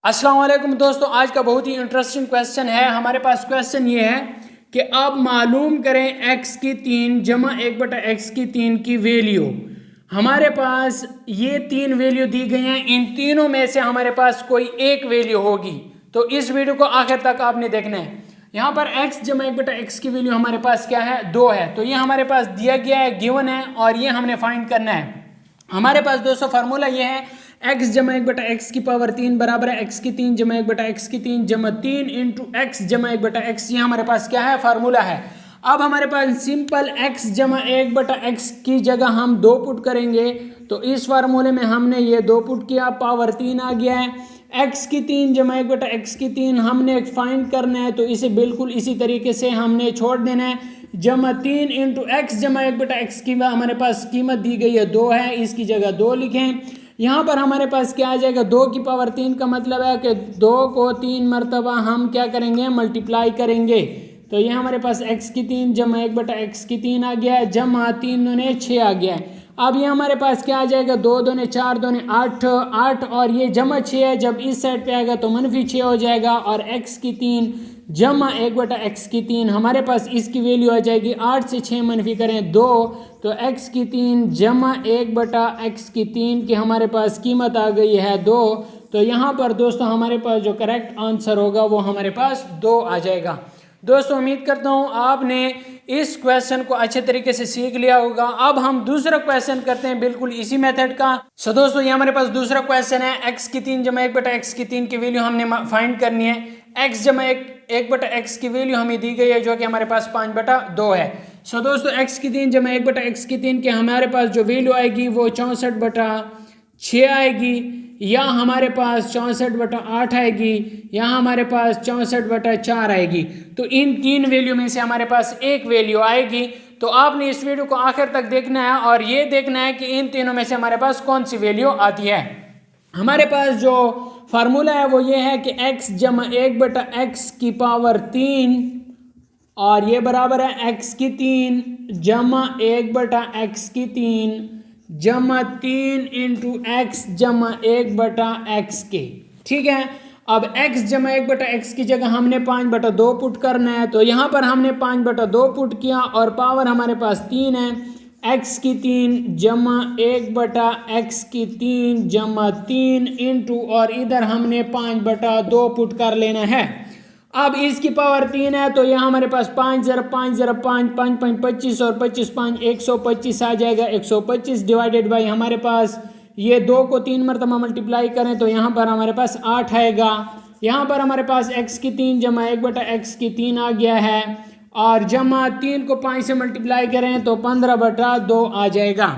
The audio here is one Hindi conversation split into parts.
अस्सलाम वालेकुम दोस्तों, आज का बहुत ही इंटरेस्टिंग क्वेश्चन है। हमारे पास क्वेश्चन ये है कि आप मालूम करें x की 3 जमा 1/x की 3 की वैल्यू। हमारे पास ये 3 वैल्यू दी गई हैं, इन तीनों में से हमारे पास कोई एक वैल्यू होगी। तो इस वीडियो को आखिर तक आपने देखना है। यहाँ पर x जमा 1/x की वैल्यू हमारे पास क्या है, 2 है। तो ये हमारे पास दिया गया है, गिवन है, और ये हमने फाइंड करना है। हमारे पास दोस्तों फार्मूला ये है, x जमा 1/x की पावर 3 बराबर है x की 3 जमा 1/x की 3 जमा 3 इंटू x जमा 1/x। ये हमारे पास क्या है, फार्मूला है। अब हमारे पास सिंपल x जमा 1/x की जगह हम 2 पुट करेंगे। तो इस फार्मूले में हमने ये 2 पुट किया, पावर 3 आ गया है। x की 3 जमा 1/x की 3 हमने फाइंड करना है, तो इसे बिल्कुल इसी तरीके से हमने छोड़ देना है। जमा 3 इंटू एक्स जमा 1/x की हमारे पास कीमत दी गई है 2 है, इसकी जगह 2 लिखें। यहाँ पर हमारे पास क्या आ जाएगा, 2 की पावर 3 का मतलब है कि 2 को 3 मरतबा हम क्या करेंगे, मल्टीप्लाई करेंगे। तो ये हमारे पास x की 3 जमा 1/x की 3 आ गया है, जमा 3 दूने 6 आ गया है। अब ये हमारे पास क्या आ जाएगा, 2 दूने 4 दूने 8 और ये जमा 6 है, जब इस साइड पे आएगा तो मनफी 6 हो जाएगा। और x की 3 जमा 1/x की 3 हमारे पास इसकी वैल्यू आ जाएगी 8 से 6 मनफी करें 2, तो x की 3 जमा 1/x की 3 की हमारे पास कीमत आ गई है 2। तो यहाँ पर दोस्तों हमारे पास जो करेक्ट आंसर होगा वो हमारे पास 2 आ जाएगा। दोस्तों उम्मीद करता हूँ आपने इस क्वेश्चन को अच्छे तरीके से सीख लिया होगा। अब हम दूसरा क्वेश्चन करते हैं बिल्कुल इसी मेथड का। सो दोस्तों ये हमारे पास दूसरा क्वेश्चन है, x की 3 जमा 1/x की 3 की वैल्यू हमने फाइंड करनी है। x जमा 1/x की वैल्यू हमें दी गई है जो कि हमारे पास 5/2 है। सो दोस्तों x की 3 जमा 1/x की 3 की हमारे पास जो वैल्यू आएगी वो 64/6 आएगी, या हमारे पास 64/8 आएगी, या हमारे पास 64/4 आएगी। तो इन 3 वैल्यू में से हमारे पास एक वैल्यू आएगी। तो आपने इस वीडियो को आखिर तक देखना है और ये देखना है कि इन तीनों में से हमारे पास कौन सी वैल्यू आती है। हमारे पास जो फार्मूला है वो ये है कि x जमा 1/x की पावर 3 और ये बराबर है x की 3 जमा 1/x की 3 जमा 3 इंटू एक्स जमा 1/x के। ठीक है, अब x जमा 1/x की जगह हमने 5/2 पुट करना है। तो यहाँ पर हमने 5/2 पुट किया और पावर हमारे पास 3 है। x की 3 जमा 1/x की 3 जमा 3 इंटू और इधर हमने 5/2 पुट कर लेना है। अब इसकी पावर 3 है, तो यहाँ हमारे पास 5 0 5 0 5 5 5 25 और 25 5 125 आ जाएगा। 125 डिवाइडेड बाई हमारे पास ये 2 को 3 मरतबा मल्टीप्लाई करें तो यहाँ पर हमारे पास 8 आएगा। यहाँ पर हमारे पास x की 3 जमा 1/x की 3 आ गया है, और जमा 3 को 5 से मल्टीप्लाई करें तो 15/2 आ जाएगा।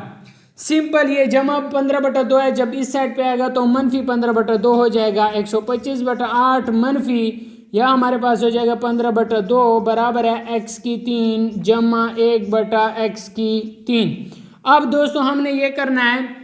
सिंपल, ये जमा 15/2 है, जब इस साइड पे आएगा तो मनफी 15/2 हो जाएगा। 125/8 मनफी यह हमारे पास हो जाएगा 15/2 बराबर है x की 3 जमा 1/x की 3। अब दोस्तों हमने ये करना है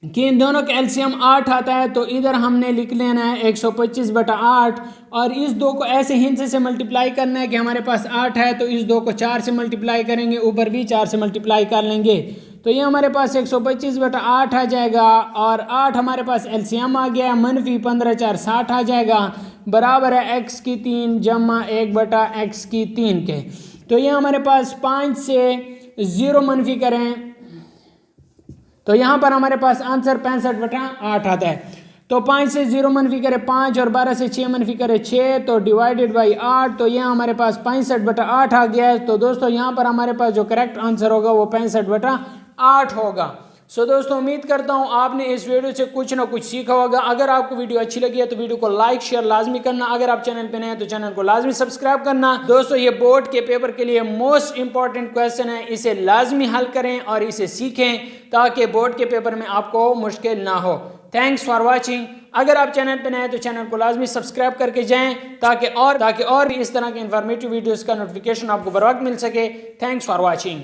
कि इन दोनों का एलसीएम 8 आता है, तो इधर हमने लिख लेना है 125/8 और इस 2 को ऐसे हिंसे से मल्टीप्लाई करना है कि हमारे पास 8 है, तो इस 2 को 4 से मल्टीप्लाई करेंगे, ऊपर भी 4 से मल्टीप्लाई कर लेंगे। तो ये हमारे पास 125/8 आ जाएगा, और 8 हमारे पास एलसीएम आ गया, मनफी 15 4 60 आ जाएगा, बराबर है x की 3 जमा 1/x की 3 के। तो ये हमारे पास 5 से 0 मनफी करें तो यहाँ पर हमारे पास आंसर 65/8 आता है। तो 5 से 0 मनफी करे 5 और 12 से 6 मनफी करे 6, तो डिवाइडेड बाई 8, तो यहाँ हमारे पास 65/8 आ गया है। तो दोस्तों यहाँ पर हमारे पास जो करेक्ट आंसर होगा वो 65/8 होगा। सो दोस्तों उम्मीद करता हूँ आपने इस वीडियो से कुछ ना कुछ सीखा होगा। अगर आपको वीडियो अच्छी लगी है तो वीडियो को लाइक शेयर लाजमी करना। अगर आप चैनल पे नए हैं तो चैनल को लाजमी सब्सक्राइब करना। दोस्तों ये बोर्ड के पेपर के लिए मोस्ट इंपॉर्टेंट क्वेश्चन है, इसे लाजमी हल करें और इसे सीखें ताकि बोर्ड के पेपर में आपको मुश्किल ना हो। Thanks for watching. अगर आप चैनल पे नए हैं तो चैनल को लाजमी सब्सक्राइब करके जाएं ताकि और भी इस तरह के इंफॉर्मेटिव वीडियोस का नोटिफिकेशन आपको बर वक्त मिल सके। Thanks for watching.